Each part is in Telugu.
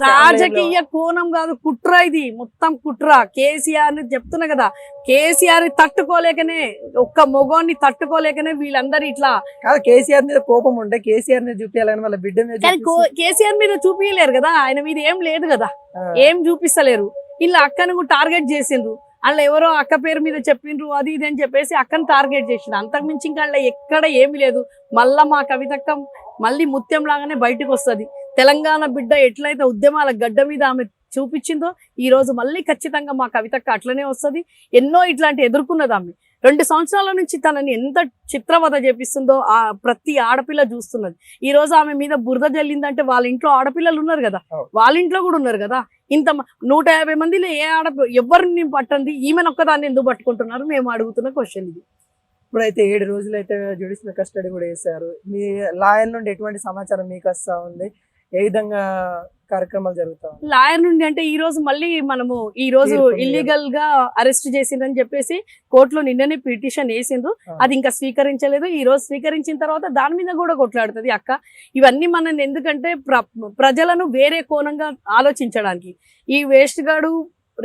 రాజకీయ కోణం కాదు, కుట్ర ఇది మొత్తం కుట్ర. కేసీఆర్ ని చెప్తున్నా కదా, కేసీఆర్ తట్టుకోలేకనే, ఒక్క మొగోన్ని తట్టుకోలేకనే వీళ్ళందరూ ఇట్లా. కేసీఆర్ మీద కోపం ఉంటే కేసీఆర్ ని చూపించాలని వాళ్ళ బిడ్డ మీద, కేసీఆర్ మీద చూపించలేరు కదా, ఆయన మీద ఏం లేదు కదా, ఏం చూపిస్తలేరు. ఇలా అక్కను టార్గెట్ చేసిండ్రు, అలా ఎవరో అక్క పేరు మీద చెప్పిండ్రు అది ఇది అని చెప్పేసి అక్కను టార్గెట్ చేసిండ్రు. అంతకుమించి ఇంకా ఎక్కడ ఏమి లేదు. మళ్ళా మా కవితక్క మళ్ళీ ముత్యం లాగానే బయటకు వస్తుంది. తెలంగాణ బిడ్డ ఎట్లయితే ఉద్యమాల గడ్డ మీద ఆమె చూపించిందో ఈ రోజు మళ్ళీ ఖచ్చితంగా మా కవితక్క అట్లనే వస్తుంది. ఎన్నో ఇట్లాంటి ఎదుర్కొన్నది ఆమె. 2 సంవత్సరాల నుంచి తనని ఎంత చిత్రవద చేపిస్తుందో ఆ ప్రతి ఆడపిల్ల చూస్తున్నది. ఈ రోజు ఆమె మీద బురద జల్లిందంటే వాళ్ళ ఇంట్లో ఆడపిల్లలు ఉన్నారు కదా, వాళ్ళ ఇంట్లో కూడా ఉన్నారు కదా. ఇంత 150 మందిలో ఏ ఎవరిని పట్టండి, ఈమెను ఒక్కదాన్ని ఎందుకు పట్టుకుంటున్నారు మేము అడుగుతున్న క్వశ్చన్ ఇది. ఇప్పుడైతే 7 రోజులు అయితే జ్యుడిషియల్ కస్టడీ కూడా వేశారు. మీ లాయర్ నుండి ఎటువంటి సమాచారం మీకు వస్తా ఉంది? ఏ విధంగా కార్యక్రమాలు జరుగుతాయి? లాయర్ నుండి అంటే ఈ రోజు మళ్ళీ మనము ఈ రోజు ఇల్లీగల్ గా అరెస్ట్ చేసిండ్రని చెప్పేసి కోర్టులో నిన్ననే పిటిషన్ వేసిండ్రు. అది ఇంకా స్వీకరించలేదు. ఈ రోజు స్వీకరించిన తర్వాత దాని మీద కూడా కొట్లాడుతుంది అక్క. ఇవన్నీ మనం ఎందుకంటే ప్రజలను వేరే కోణంగా ఆలోచించడానికి. ఈ వేస్ట్ గాడు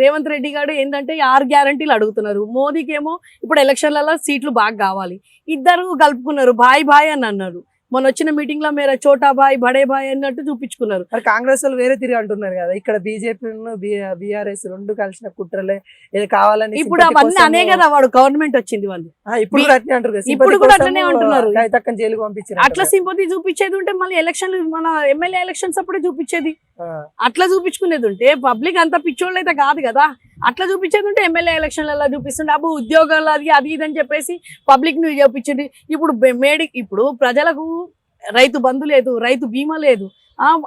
రేవంత్ రెడ్డి గారు ఏంటంటే 6 గ్యారంటీలు అడుగుతున్నారు. మోదీకి ఏమో ఇప్పుడు ఎలక్షన్లలో సీట్లు బాగా కావాలి. ఇద్దరు కలుపుకున్నారు, బాయ్ బాయ్ అని అన్నారు. మొన్న వచ్చిన మీటింగ్ లో మీరు చోటా బాయ్ బడే బాయ్ అన్నట్టు చూపించుకున్నారు. కాంగ్రెస్ వాళ్ళు వేరే తిరిగి అంటున్నారు కదా, ఇక్కడ బీజేపీ బీఆర్ఎస్ 2 కలిసిన కుట్రలే ఏది కావాలని. ఇప్పుడు అవన్నీ అనే కదా వాడు గవర్నమెంట్ వచ్చింది వాళ్ళు. ఇప్పుడు కూడా అట్లనే అంటున్నారు. జైలుకు పంపించారు. అట్లా సింపతి చూపించేది ఉంటే మళ్ళీ ఎలక్షన్లు మన ఎమ్మెల్యే ఎలక్షన్స్ అప్పుడే చూపించేది. అట్లా చూపించుకునేది ఉంటే పబ్లిక్ అంతా పిచ్చోళ్ళు అయితే కాదు కదా. అట్లా చూపించేది ఉంటే ఎమ్మెల్యే ఎలక్షన్లలో చూపిస్తుండే అబ్బు ఉద్యోగాలు అది అది ఇది అని చెప్పేసి పబ్లిక్ ని చూపించండి. ఇప్పుడు ప్రజలకు రైతు బంధు లేదు, రైతు బీమా లేదు,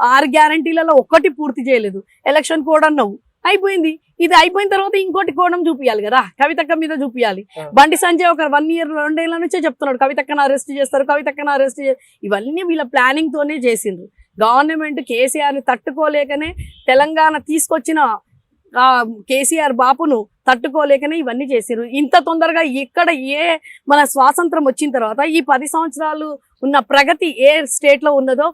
6 గ్యారంటీలలో ఒక్కటి పూర్తి చేయలేదు. ఎలక్షన్ కోడ్ అన్నావు, అయిపోయింది. ఇది అయిపోయిన తర్వాత ఇంకోటి కోణం చూపించాలి కదా, కవితక్క మీద చూపించాలి. బండి సంజయ్ ఒక 1 year 2 ఏళ్ల నుంచే చెప్తున్నాడు కవితక్కను అరెస్ట్ చేస్తారు, కవితక్కను అరెస్ట్ ఇవన్నీ వీళ్ళ ప్లానింగ్ తోనే చేసిండ్రు. గవర్నమెంట్ కేసీఆర్ ని తట్టుకోలేకనే, తెలంగాణ తీసుకొచ్చిన కేసీఆర్ బాపును తట్టుకోలేకనే ఇవన్నీ చేసారు. ఇంత తొందరగా ఇక్కడ మన స్వాతంత్రం వచ్చిన తర్వాత ఈ 10 సంవత్సరాలు ఉన్న ప్రగతి ఏ స్టేట్ లో ఉన్నదో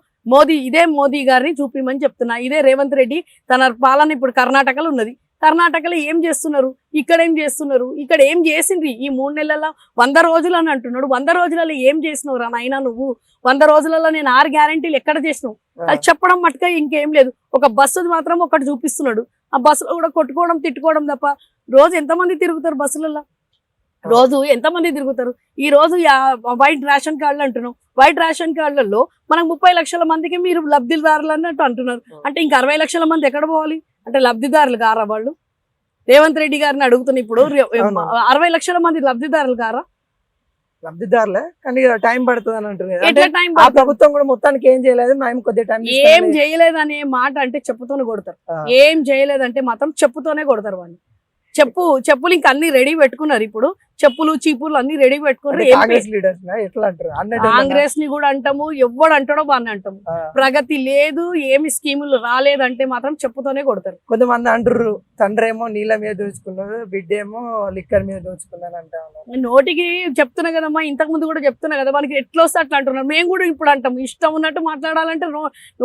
ఇదే మోదీ గారిని చూపిమని చెప్తున్నా. ఇదే రేవంత్ రెడ్డి తన పాలన ఇప్పుడు కర్ణాటకలో ఉన్నది. కర్ణాటకలో ఏం చేస్తున్నారు, ఇక్కడ ఏం చేస్తున్నారు, ఇక్కడ ఏం చేసిండ్రి ఈ 3 నెలల్లో 100 రోజులు అని అంటున్నాడు. 100 రోజులలో ఏం చేసినావు రా నాయనా నువ్వు? 100 రోజులలో నేను 6 గ్యారంటీలు ఎక్కడ చేసినావు? అది చెప్పడం మట్టుగా ఇంకేం లేదు. ఒక బస్సు మాత్రం ఒకటి చూపిస్తున్నాడు. ఆ బస్సులో కూడా కొట్టుకోవడం తిట్టుకోవడం తప్ప రోజు ఎంతమంది తిరుగుతారు బస్సులలో? రోజు ఎంతమంది తిరుగుతారు? ఈ రోజు వైట్ రేషన్ కార్డులు అంటున్నాం. వైట్ రేషన్ కార్డులలో మనకు 30 లక్షల మందికి మీరు లబ్ధిదారులు అన్నట్టు అంటున్నారు. అంటే ఇంకా 60 లక్షల మంది ఎక్కడ పోవాలి? అంటే లబ్ధిదారులు కారా వాళ్ళు? రేవంత్ రెడ్డి గారిని అడుగుతున్నా, ఇప్పుడు 60 లక్షల మంది లబ్ధిదారులు కారా? లబ్ధిదారులే, కానీ టైం పడుతుంది అని అంటున్నారు. ప్రభుత్వం కూడా మొత్తానికి ఏం చేయలేదు, మేము కొద్దిగా టైం ఏం చేయలేదనే మాట అంటే చెప్పుతోనే కొడతారు. ఏం చేయలేదంటే మాత్రం చెప్పుతోనే కొడతారు వాళ్ళు. చెప్పులు ఇంకా అన్ని రెడీ పెట్టుకున్నారు. ఇప్పుడు చెప్పులు చీపులు అన్ని రెడీ పెట్టుకున్నారు. కాంగ్రెస్ ని కూడా అంటాము, ఎవడు అంటాడో బాగా అంటాము. ప్రగతి లేదు, ఏమి స్కీములు రాలేదంటే మాత్రం చెప్పుతోనే కొడతారు. కొంతమంది అంటారు తండ్రి ఏమో నీళ్ళ మీద దోచుకున్నారు, బిడ్డ ఏమో లిక్కర్ మీద దోచుకున్నారు అంటా. నోటికి చెప్తున్నా కదమ్మా, ఇంతకు ముందు కూడా చెప్తున్నా కదా, మనకి ఎట్లా వస్తే అట్లా అంటున్నారు. మేము కూడా ఇప్పుడు అంటాము, ఇష్టం ఉన్నట్టు మాట్లాడాలంటే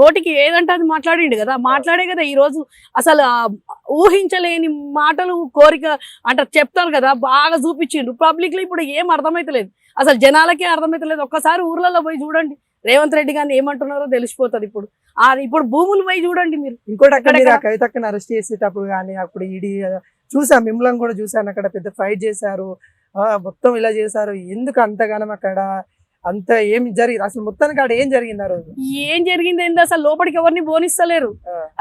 నోటికి ఏదంటే అది మాట్లాడిండు కదా, మాట్లాడే కదా. ఈ రోజు అసలు ఊహించలేని మాటలు కోరిక అంటే చెప్తారు కదా, బాగా చూపించిండ్రు పబ్లిక్ లో. ఇప్పుడు ఏం అర్థమైతలేదు, అసలు జనాలకే అర్థమైతలేదు. ఒక్కసారి ఊర్లలో పోయి చూడండి, రేవంత్ రెడ్డి గారిని ఏమంటున్నారో తెలిసిపోతుంది. ఇప్పుడు భూములు పోయి చూడండి మీరు. ఇంకోటి అక్కడ కవితక్కని అరెస్ట్ చేసేటప్పుడు కానీ అప్పుడు ఈడీ చూసా, మిమ్మల్ని కూడా చూసాను, అక్కడ పెద్ద ఫైట్ చేశారు, మొత్తం ఇలా చేశారు. ఎందుకు అంతగానం అక్కడ అంత ఏం జరిగింది అసలు? మొత్తానికి అక్కడ ఏం జరిగింది ఆ రోజు? ఏం జరిగింది ఏంది అసలు? లోపలికి ఎవరిని పోనిస్తలేరు.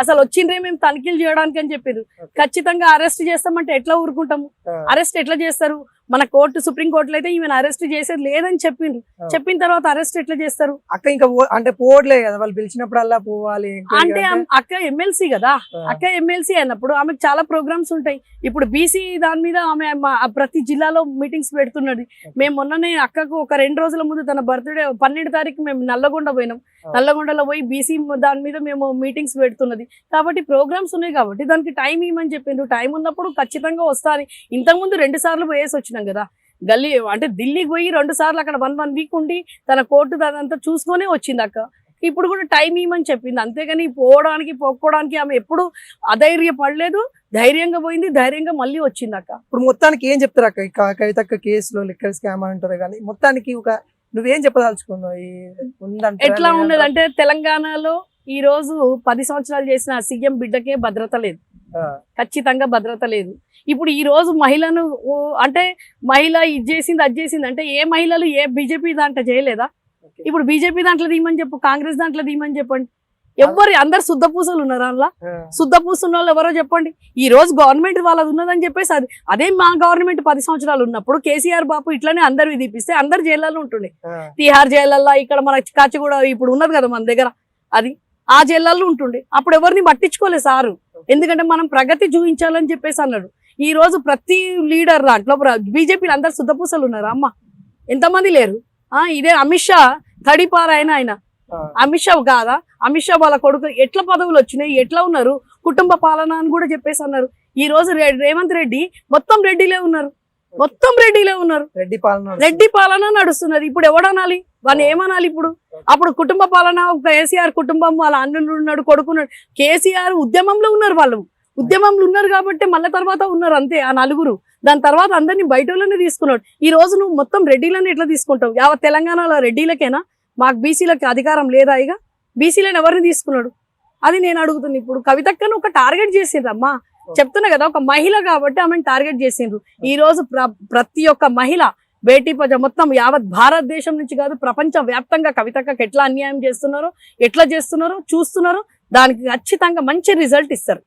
అసలు వచ్చిండ్రే మేము తనిఖీలు చేయడానికి అని చెప్పారు. ఖచ్చితంగా అరెస్ట్ చేస్తామంటే ఎట్లా ఊరుకుంటాము? అరెస్ట్ ఎట్లా చేస్తారు? మన సుప్రీం కోర్టులో అయితే ఈమెను అరెస్ట్ చేసేది లేదని చెప్పిండ్రు. చెప్పిన తర్వాత అరెస్ట్ ఎట్లా చేస్తారు? అక్క ఇంకా అంటే పోవట్లే కదా, వాళ్ళు పిలిచినప్పుడల్లా పోవాలి. అంటే అక్క ఎమ్మెల్సీ కదా, అక్క ఎమ్మెల్సీ అన్నప్పుడు ఆమెకు చాలా ప్రోగ్రామ్స్ ఉంటాయి. ఇప్పుడు బీసీ దాని మీద ఆమె ప్రతి జిల్లాలో మీటింగ్స్ పెడుతున్నది. మేము మొన్ననే అక్కకు ఒక 2 రోజుల ముందు తన బర్త్డే 12వ తారీఖు మేము నల్లగొండ పోయినాం. నల్లగొండలో పోయి బీసీ దాని మీద మేము మీటింగ్స్ పెడుతున్నది. కాబట్టి ప్రోగ్రామ్స్ ఉన్నాయి కాబట్టి దానికి టైం ఇవ్వమని చెప్పిండ్రు. టైం ఉన్నప్పుడు ఖచ్చితంగా వస్తారు. ఇంతకుముందు 2 సార్లు పోయేసి వచ్చినాం కదా, గల్లీ అంటే ఢిల్లీకి పోయి 2 సార్లు అక్కడ 1 వీక్ ఉండి తన కోర్టు అదంతా చూసుకొనే వచ్చింది అక్క. ఇప్పుడు కూడా టైం ఇవ్వమని చెప్పింది, అంతేగాని పోవడానికి పోక్కోవడానికి ఆమె ఎప్పుడు అధైర్యపడలేదు, ధైర్యంగా పోయింది, ధైర్యంగా మళ్ళీ వచ్చింది అక్క. ఇప్పుడు మొత్తానికి ఏం చెప్తారు అక్క ఈ కవితక్క కేసులో లిక్కర్ స్కామ్ అంటారు కానీ మొత్తానికి ఒక నువ్వేం చెప్పదలుచుకున్నావు ఈ ఉందంటే ఎట్లా ఉన్నది అంటే తెలంగాణలో ఈ రోజు 10 సంవత్సరాలు చేసిన సీఎం బిడ్డకే భద్రత లేదు, ఖచ్చితంగా భద్రత లేదు. ఇప్పుడు ఈ రోజు మహిళను అంటే మహిళ ఇది చేసింది అది చేసింది అంటే ఏ మహిళలు ఏ బీజేపీ దాంట్లో చేయలేదా? ఇప్పుడు బీజేపీ దాంట్లో తీయమని చెప్పు, కాంగ్రెస్ దాంట్లో తీయమని చెప్పండి. ఎవరు అందరు శుద్ధ పూసలు ఉన్నారు అందులో, శుద్ధ పూసున్న వాళ్ళు ఎవరో చెప్పండి. ఈ రోజు గవర్నమెంట్ వాళ్ళది ఉన్నదని చెప్పేసి అదే మా గవర్నమెంట్ 10 సంవత్సరాలు ఉన్నప్పుడు కేసీఆర్ బాబు ఇట్లానే అందరు తీపిస్తే అందరు జైళ్ళలో ఉంటుండే. తిహార్ జైలల్లో ఇక్కడ మన కాచిగూడ ఇప్పుడు ఉన్నది కదా మన దగ్గర, అది ఆ జైళ్ళల్లో ఉంటుండే. అప్పుడు ఎవరిని పట్టించుకోలేదు సారు, ఎందుకంటే మనం ప్రగతి చూపించాలని చెప్పేసి అన్నాడు. ఈ రోజు ప్రతి లీడర్ దాంట్లో బీజేపీలో అందరు శుద్ధ పూసలు ఉన్నారు అమ్మ, ఎంతమంది లేరు. ఇదే అమిత్ షా తడిపారు ఆయన అమిత్ షా కాదా? అమిత్ షా వాళ్ళ కొడుకు ఎట్లా పదవులు వచ్చినాయి, ఎట్లా ఉన్నారు, కుటుంబ పాలన అని కూడా చెప్పేసి అన్నారు. ఈ రోజు రేవంత్ రెడ్డి మొత్తం రెడ్డిలే ఉన్నారు, మొత్తం రెడ్డిలే ఉన్నారు, రెడ్డి పాలన నడుస్తున్నది. ఇప్పుడు ఎవడనాలి వాళ్ళు, ఏమనాలి ఇప్పుడు? అప్పుడు కుటుంబ పాలన కేసీఆర్ కుటుంబం వాళ్ళ అన్నులు ఉన్నాడు, కొడుకున్నాడు. కేసీఆర్ ఉద్యమంలో ఉన్నారు, వాళ్ళు ఉద్యమంలో ఉన్నారు కాబట్టి మళ్ళీ తర్వాత ఉన్నారు అంతే ఆ నలుగురు. దాని తర్వాత అందరినీ బయటలోనే తీసుకున్నాడు. ఈ రోజు నువ్వు మొత్తం రెడ్డిలను ఎట్లా తీసుకుంటావు? యావత్ తెలంగాణలో రెడ్డిలకేనా? మాకు బీసీలకి అధికారం లేదా? ఇక బీసీలను ఎవరిని తీసుకున్నాడు? అది నేను అడుగుతుంది. ఇప్పుడు కవితక్కను ఒక టార్గెట్ చేసిండ్రమ్మా, చెప్తున్నా కదా, ఒక మహిళ కాబట్టి ఆమెను టార్గెట్ చేసిండ్రు. ఈ రోజు ప్రతి ఒక్క మహిళ బేటీ పజావ్ మొత్తం యావత్ భారతదేశం నుంచి కాదు ప్రపంచ వ్యాప్తంగా కవితక్కకి ఎట్లా అన్యాయం చేస్తున్నారో, ఎట్లా చేస్తున్నారో చూస్తున్నారు. దానికి ఖచ్చితంగా మంచి రిజల్ట్ ఇస్తారు.